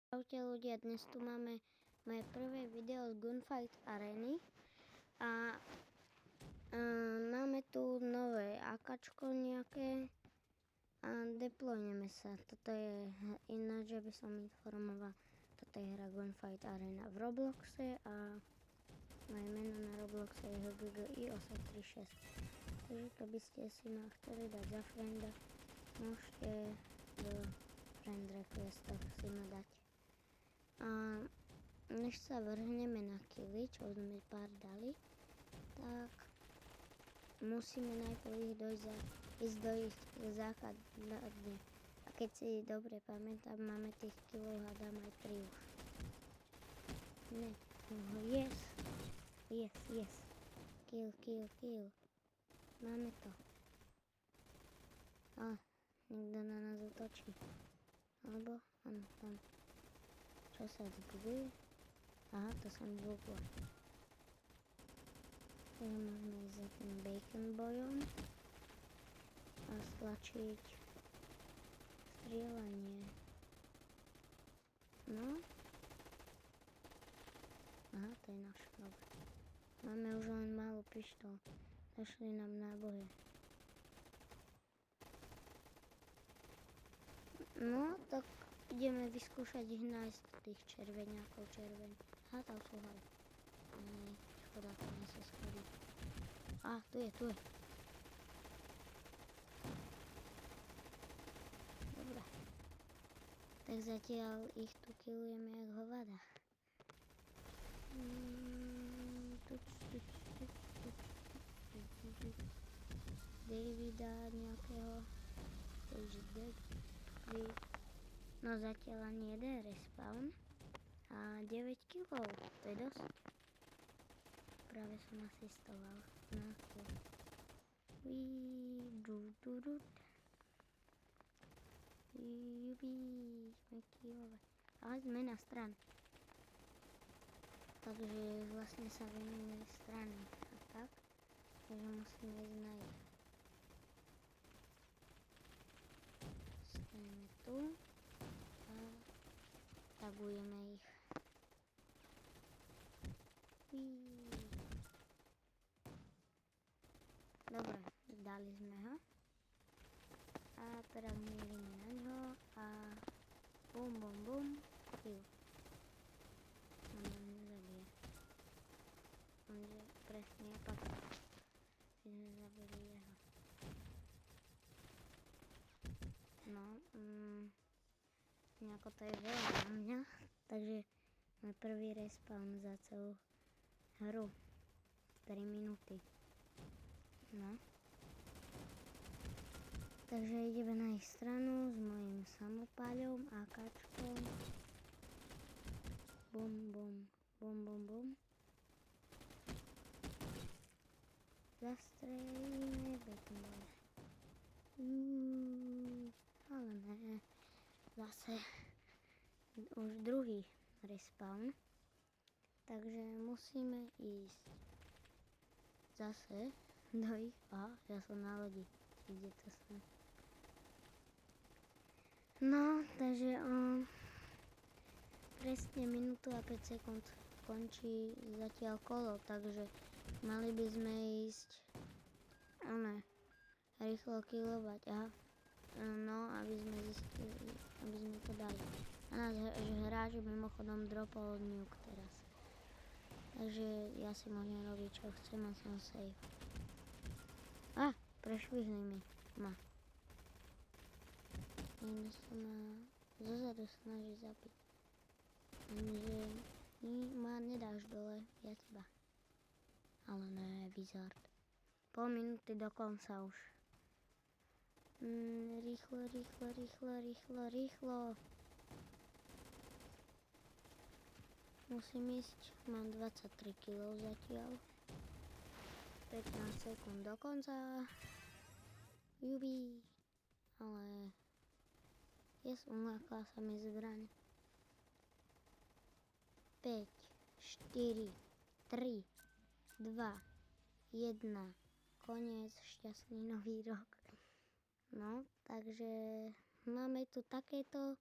Čaute ľudia, dnes tu máme moje prvé video z Gunfight Areny a máme tu nové AKčko nejaké a deployneme sa. Toto je ináč, aby som informoval, toto je hra Gunfight Arena v Robloxe a moje meno na Robloxe je HGGI836. Takže keby ste si ma chceli dať za frienda, môžete do friend requestoch si ma dať. A než sa vrhneme na killy, čo sme pár dali, tak musíme najprv ísť do ich základne. A keď si dobre pamätám, máme tých killov hádam aj 3 už. Ne, yes. Kill. Máme to. A niekto na nás útočí. Alebo, áno, tam. Čo sa zbuduje? Aha, to sa mi buguje. Takže môžeme ísť za tým bacon bojom a stlačiť strieľanie. No. Aha, to je náš. Dobre. Máme už len malú pištol. Zašli nám náboje. No, tak ideme vyskúšať ich nájsť, tých červeňákov. Aha, tam sú hore. Nie, škoda, to nie sú schody. Á, tu je. Dobre. Tak zatiaľ ich tu killujeme jak hovada. Davida nejakého. No zatiaľ ani jeden respawn a 9 kg, to je dosť. Práve som asistoval na kill. Sme killové. Ale sme na strane. Takže vlastne sa vymenili strany. A tak, takže musíme ísť na ich. Staneme tu. A tagujeme ich. Dobre, dali sme ho. A teraz mierime na ňo a bum, kill. On nás nezabije. Onže presne opačne. My sme zabili jeho. No, nejako to je veľa na mňa, takže môj prvý respawn za celú hru. 3 minúty. No. Takže ideme na ich stranu s mojím samopáľom a kačkom. Bum. Zastrelíme bacon boy. Ale ne. Zase už druhý respawn. Takže musíme ísť zase do ich. Aha, ja som na lodi. Ide to sem. No, takže presne minútu a 5 sekúnd končí zatiaľ kolo, takže mali by sme ísť rýchlo killovať. Aha. No, aby sme to dali. A náš hráč mimochodom dropol nuke teraz. Takže ja si môžem robiť čo chcem a som safe. Prešvihli mi ma. Niekto sa ma zozadu snaží zabiť. Takže ma nedáš dole, ja teba. Ale ne, wizard. Pol minúty do konca už. Rýchlo. Musím ísť, mám 23 kg zatiaľ. 15 sekúnd do konca. Ale umákla sa mi zbraň. 5, 4, 3, 2, 1. Koniec, šťastný nový rok. No, takže máme tu takéto